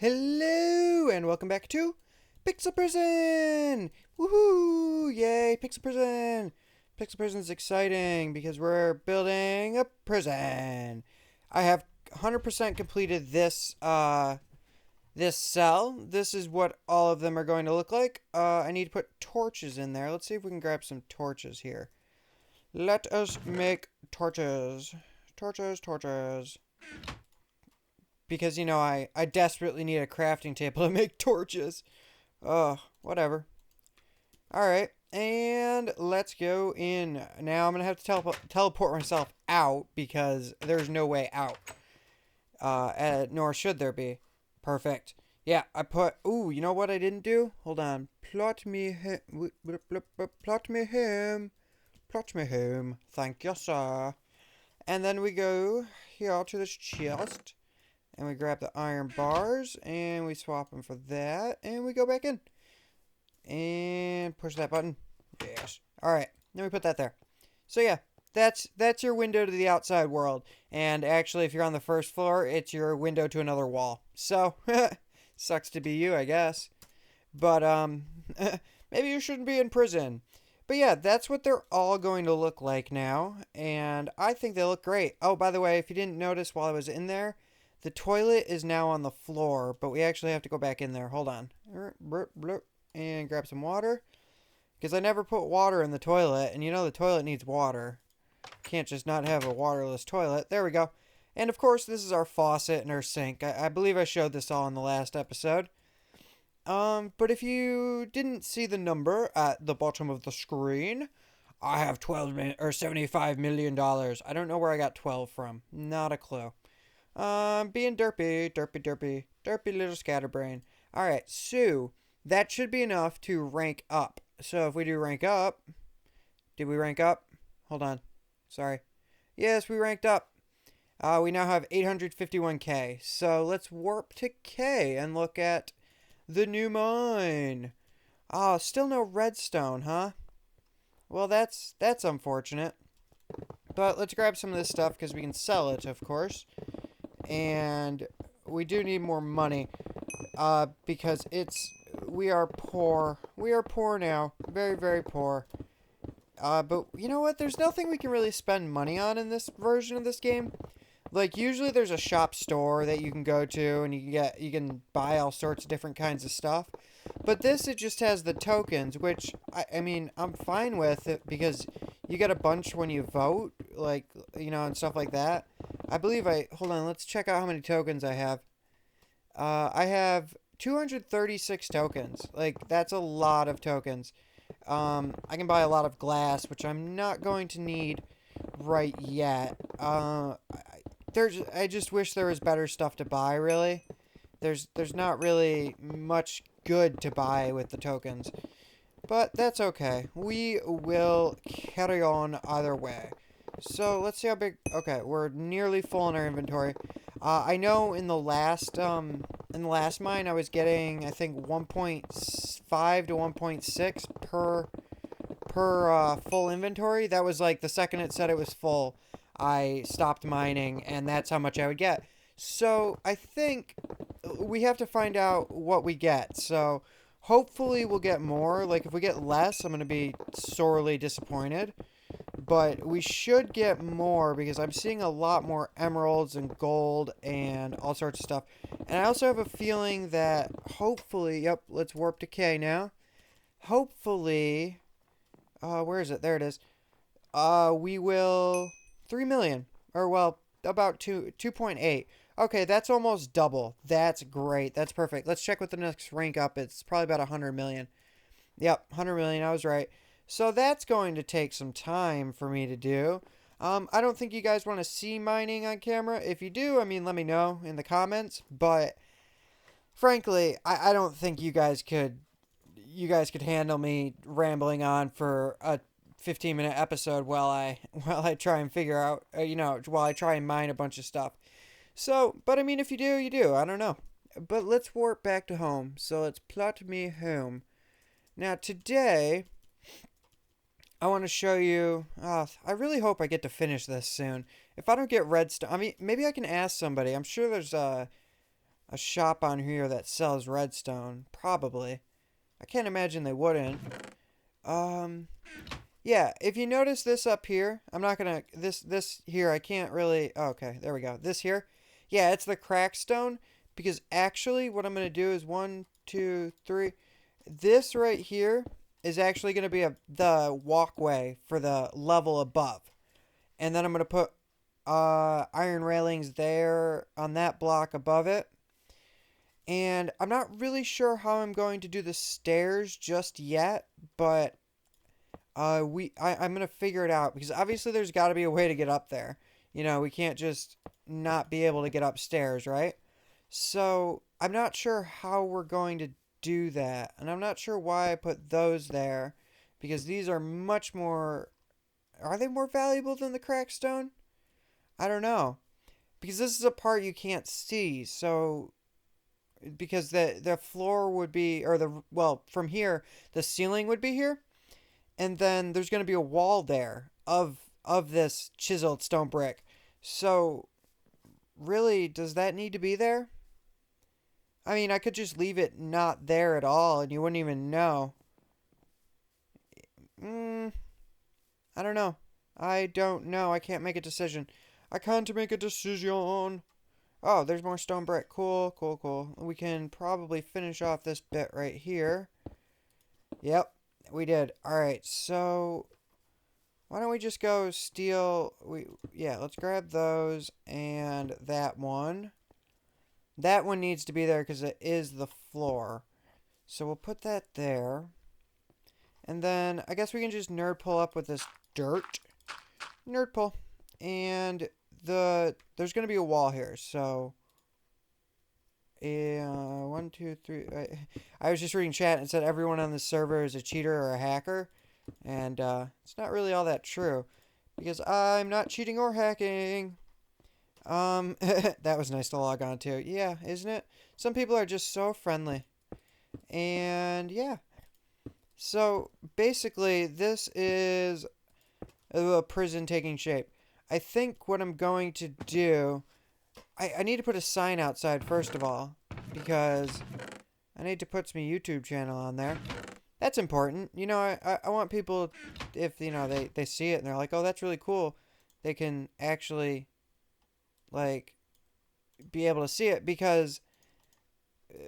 Hello and welcome back to Pixel Prison! Woohoo! Yay, Pixel Prison! Pixel Prison's exciting because we're building a prison. I have 100% completed this cell. This is what all of them are going to look like. I need to put torches in there. Let's see if we can grab some torches here. Let us make torches. Torches. Because, I desperately need a crafting table to make torches. Whatever. Alright, and let's go in. Now I'm going to have to teleport myself out because there's no way out. Nor should there be. Perfect. Yeah, I put... Ooh, you know what I didn't do? Hold on. Plot me him. Thank you, sir. And then we go here to this chest. And we grab the iron bars, and we swap them for that, and we go back in. And push that button. Yes. Alright, then we put that there. So yeah, that's your window to the outside world. And actually, if you're on the first floor, it's your window to another wall. So, sucks to be you, I guess. But, maybe you shouldn't be in prison. But yeah, that's what they're all going to look like now. And I think they look great. Oh, by the way, if you didn't notice while I was in there, the toilet is now on the floor, but we actually have to go back in there. Hold on. And grab some water. Because I never put water in the toilet, and the toilet needs water. Can't just not have a waterless toilet. There we go. And of course, this is our faucet and our sink. I believe I showed this all in the last episode. But if you didn't see the number at the bottom of the screen, I have $75 million. I don't know where I got 12 from. Not a clue. Being derpy little scatterbrain. Alright, so that should be enough to rank up. So if we do rank up, did we rank up? Hold on. Sorry. Yes, we ranked up. We now have 851k. So let's warp to K and look at the new mine. Oh, still no redstone, huh? Well, that's unfortunate. But let's grab some of this stuff because we can sell it, of course. And we do need more money because we are poor. We are poor now. Very, very poor. But you know what? There's nothing we can really spend money on in this version of this game. Like, usually there's a shop store that you can go to and you can buy all sorts of different kinds of stuff. But this, it just has the tokens, which, I mean, I'm fine with it because you get a bunch when you vote, like, and stuff like that. I believe hold on, let's check out how many tokens I have. I have 236 tokens. Like, that's a lot of tokens. I can buy a lot of glass, which I'm not going to need right yet. I just wish there was better stuff to buy, really. There's not really much good to buy with the tokens. But that's okay. We will carry on either way. So let's see how big. Okay, we're nearly full in our inventory. I know in the last mine I was getting, I think, 1.5 to 1.6 per full inventory. That was like the second it said it was full, I stopped mining, and that's how much I would get. So I think we have to find out what we get. So hopefully we'll get more. Like, if we get less, I'm going to be sorely disappointed. But we should get more because I'm seeing a lot more emeralds and gold and all sorts of stuff. And I also have a feeling that hopefully, yep, let's warp to K now. Hopefully, where is it? There it is. We will 3 million, or well, about 2.8. Okay, that's almost double. That's great. That's perfect. Let's check with the next rank up. It's probably about 100 million. Yep, 100 million. I was right. So that's going to take some time for me to do. I don't think you guys want to see mining on camera. If you do, I mean, let me know in the comments. But frankly, I don't think you guys could handle me rambling on for a 15-minute episode while I try and figure out, while I try and mine a bunch of stuff. So, but I mean, if you do, you do. I don't know. But let's warp back to home. So let's plot me home. Now today, I want to show you. I really hope I get to finish this soon. If I don't get redstone, I mean, maybe I can ask somebody. I'm sure there's a shop on here that sells redstone. Probably. I can't imagine they wouldn't. Yeah, if you notice this up here, I'm not gonna, this here, I can't really, oh, okay, there we go. This here, yeah, it's the crack stone, because actually what I'm gonna do is 1, 2, 3, this right here is actually gonna be the walkway for the level above. And then I'm gonna put iron railings there on that block above it. And I'm not really sure how I'm going to do the stairs just yet, but I'm gonna figure it out because obviously there's got to be a way to get up there. You know, we can't just not be able to get upstairs, right? So I'm not sure how we're going to do that, and I'm not sure why I put those there because these are much more. Are they more valuable than the crackstone? I don't know because this is a part you can't see. So because the floor would be or the well from here the ceiling would be here and then there's going to be a wall there of this chiseled stone brick. So, really, does that need to be there? I mean, I could just leave it not there at all, and you wouldn't even know. I don't know. I don't know. I can't make a decision. I can't make a decision. Oh, there's more stone brick. Cool, cool, cool. We can probably finish off this bit right here. Yep, we did. Alright, so why don't we just go steal yeah, let's grab those and that one. That one needs to be there because it is the floor. So we'll put that there. And then I guess we can just nerd pull up with this dirt. Nerd pull. And there's gonna be a wall here, so 1, 2, 3. I was just reading chat and it said everyone on this server is a cheater or a hacker, and it's not really all that true because I'm not cheating or hacking. That was nice to log on to. Yeah, isn't it? Some people are just so friendly, and yeah. So basically, this is a prison taking shape. I think what I'm going to do I need to put a sign outside first of all because I need to put my YouTube channel on there. That's important. You know, I want people, if, you know, they see it and they're like, oh, that's really cool, they can actually, like, be able to see it because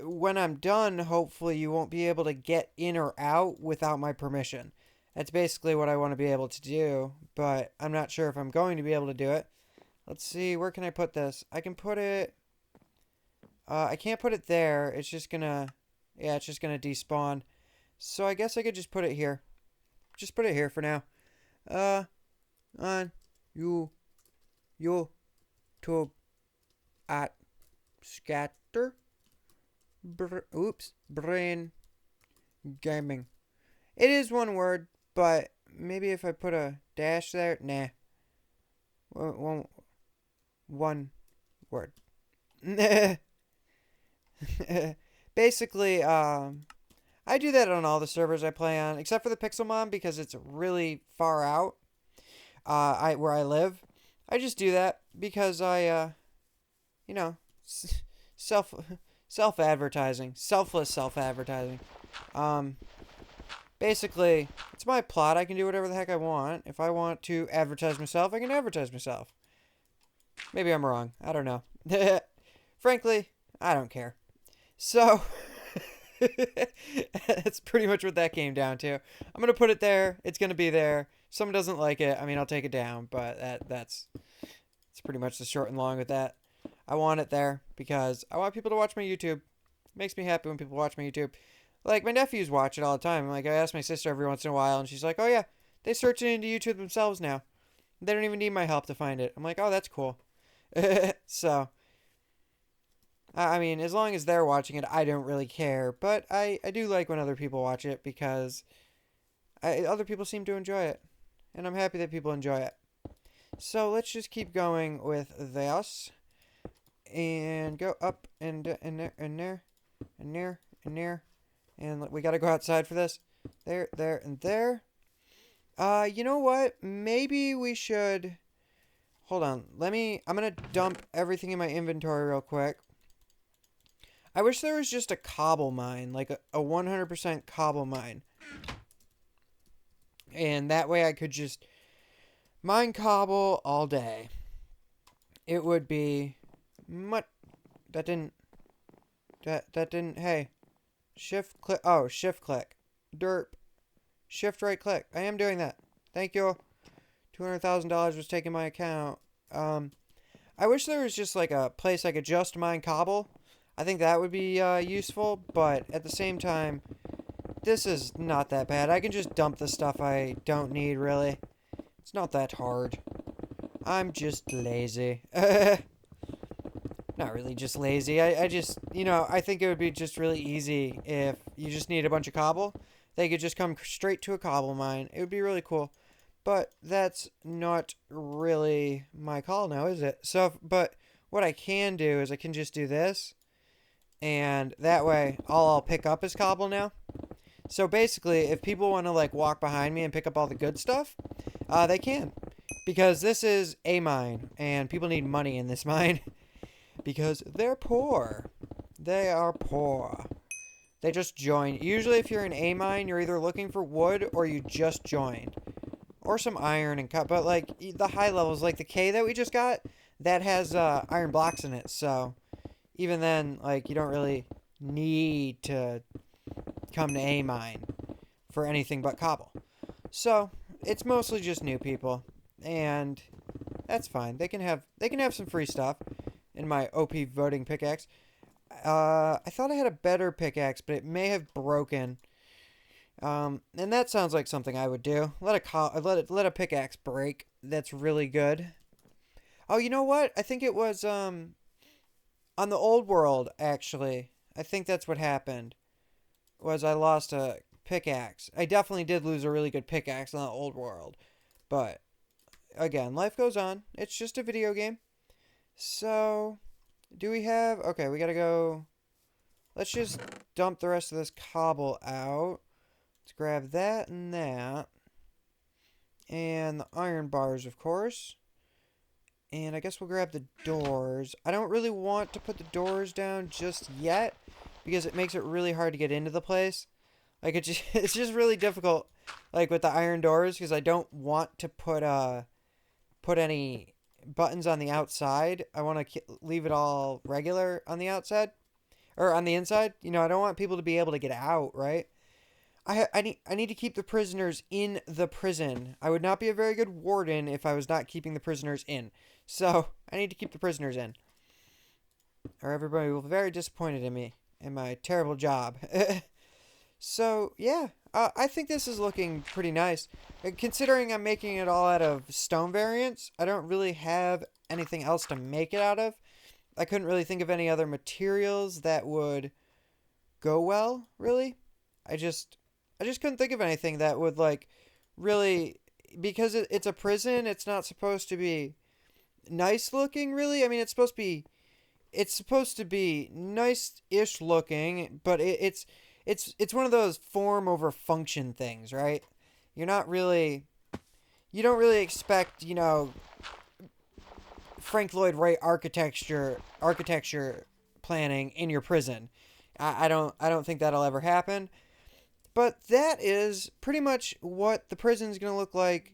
when I'm done, hopefully you won't be able to get in or out without my permission. That's basically what I want to be able to do, but I'm not sure if I'm going to be able to do it. Let's see, where can I put this? I can put it, I can't put it there. It's just gonna, yeah, it's just gonna despawn. So I guess I could just put it here. Just put it here for now. On YouTube at scatter, brain gaming. It is one word, but maybe if I put a dash there, nah. One word. Basically, I do that on all the servers I play on, except for the Pixelmon because it's really far out. Where I live, I just do that because you know, self advertising, selfless self advertising. Basically, it's my plot. I can do whatever the heck I want. If I want to advertise myself, I can advertise myself. Maybe I'm wrong. I don't know. Frankly, I don't care. So, that's pretty much what that came down to. I'm going to put it there. It's going to be there. If someone doesn't like it, I mean, I'll take it down. But that's pretty much the short and long with that. I want it there because I want people to watch my YouTube. It makes me happy when people watch my YouTube. Like, my nephews watch it all the time. Like, I ask my sister every once in a while, and she's like, oh, yeah, they search it into YouTube themselves now. They don't even need my help to find it. I'm like, oh, that's cool. So, I mean, as long as they're watching it, I don't really care. But I do like when other people watch it because other people seem to enjoy it. And I'm happy that people enjoy it. So, let's just keep going with this. And go up and there, and there, and there, and there. And we gotta go outside for this. There, and there. You know what? Maybe we should... Hold on. I'm gonna dump everything in my inventory real quick. I wish there was just a cobble mine, like a 100% cobble mine. And that way I could just mine cobble all day. It would be much... That didn't... That didn't... Hey. Shift click... Oh, shift click. Derp. Shift right click. I am doing that. Thank you. $200,000 was taken my account. I wish there was just like a place I could just mine cobble. I think that would be useful, but at the same time, this is not that bad. I can just dump the stuff I don't need, really. It's not that hard. I'm just lazy. Not really just lazy. I just, I think it would be just really easy if you just need a bunch of cobble. They could just come straight to a cobble mine. It would be really cool. But that's not really my call now, is it? So, but what I can do is I can just do this. And that way, all I'll pick up is cobble now. So basically, if people want to like walk behind me and pick up all the good stuff, they can. Because this is a mine. And people need money in this mine. Because they're poor. They are poor. They just joined. Usually if you're in a mine, you're either looking for wood or you just joined. Or some iron and cut. But like the high levels, like the K that we just got, that has iron blocks in it. So even then, like you don't really need to come to a mine for anything but cobble. So it's mostly just new people. And that's fine. They can have some free stuff in my OP voting pickaxe. I thought I had a better pickaxe, but it may have broken. And that sounds like something I would do. Let a pickaxe break. That's really good. Oh, you know what? I think it was on the old world actually. I think that's what happened. Was I lost a pickaxe. I definitely did lose a really good pickaxe on the old world. But again, life goes on. It's just a video game. So, do we have... Okay, we gotta go... Let's just dump the rest of this cobble out. Let's grab that and that. And the iron bars, of course. And I guess we'll grab the doors. I don't really want to put the doors down just yet, because it makes it really hard to get into the place. Like, it's just really difficult, like, with the iron doors, because I don't want to put any buttons on the outside. I want to leave it all regular on the outside or on the inside. I don't want people to be able to get out, right? I need to keep the prisoners in the prison. I would not be a very good warden if I was not keeping the prisoners in. So I need to keep the prisoners in, or everybody will be very disappointed in me and my terrible job. So yeah, I think this is looking pretty nice. Considering I'm making it all out of stone variants, I don't really have anything else to make it out of. I couldn't really think of any other materials that would go well, really. I just couldn't think of anything that would, like, really... Because it's a prison, it's not supposed to be nice looking, really. I mean, it's supposed to be nice-ish looking, but it's one of those form over function things, right? You don't really expect, Frank Lloyd Wright architecture planning in your prison. I don't think that'll ever happen. But that is pretty much what the prison's going to look like.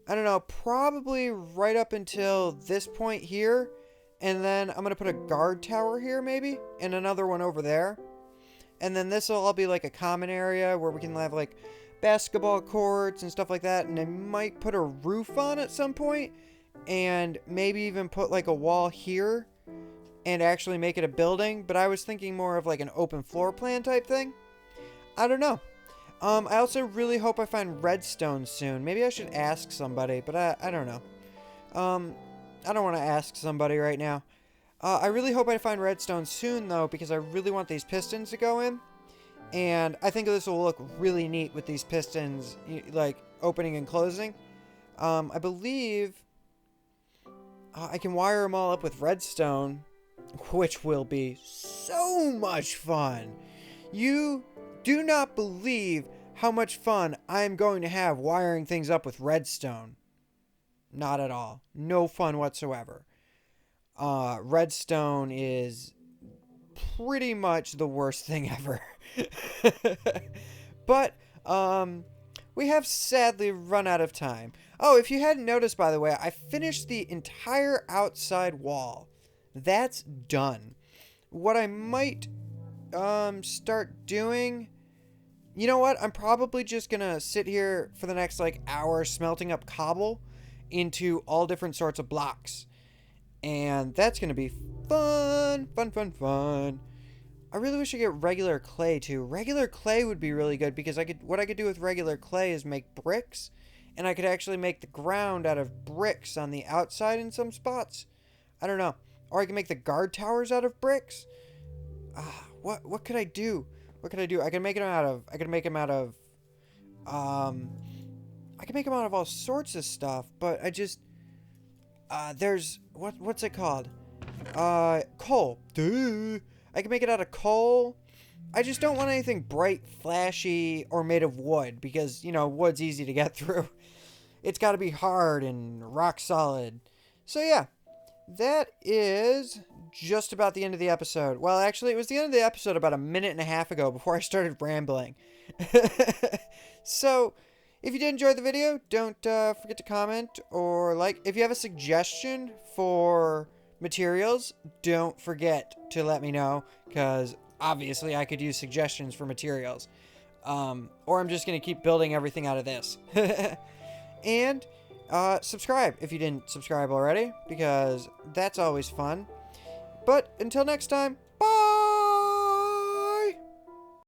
I don't know, probably right up until this point here. And then I'm going to put a guard tower here, maybe, and another one over there. And then this will all be like a common area where we can have like basketball courts and stuff like that. And I might put a roof on at some point. And maybe even put like a wall here. And actually make it a building. But I was thinking more of like an open floor plan type thing. I don't know. I also really hope I find redstone soon. Maybe I should ask somebody. But I don't know. I don't want to ask somebody right now. I really hope I find redstone soon, though, because I really want these pistons to go in. And I think this will look really neat with these pistons, like, opening and closing. I believe I can wire them all up with redstone, which will be so much fun. You do not believe how much fun I'm going to have wiring things up with redstone. Not at all. No fun whatsoever. Redstone is pretty much the worst thing ever. But, we have sadly run out of time. Oh, if you hadn't noticed, by the way, I finished the entire outside wall. That's done. What I might, start doing... You know what? I'm probably just gonna sit here for the next, like, hour smelting up cobble into all different sorts of blocks. And that's gonna be fun, fun, fun, fun. I really wish I could get regular clay, too. Regular clay would be really good, because what I could do with regular clay is make bricks, and I could actually make the ground out of bricks on the outside in some spots. I don't know. Or I can make the guard towers out of bricks. What could I do? What could I do? I can make them out of... I can make them out of all sorts of stuff, but I just... there's... What's it called? Coal. Duh. I can make it out of coal. I just don't want anything bright, flashy, or made of wood, because, you know, wood's easy to get through. It's gotta be hard and rock solid. So yeah, that is just about the end of the episode. Well, actually, it was the end of the episode about a minute and a half ago before I started rambling. So, if you did enjoy the video, don't forget to comment or like. If you have a suggestion for materials, don't forget to let me know, because obviously I could use suggestions for materials. Or I'm just going to keep building everything out of this. And subscribe if you didn't subscribe already, because that's always fun. But until next time,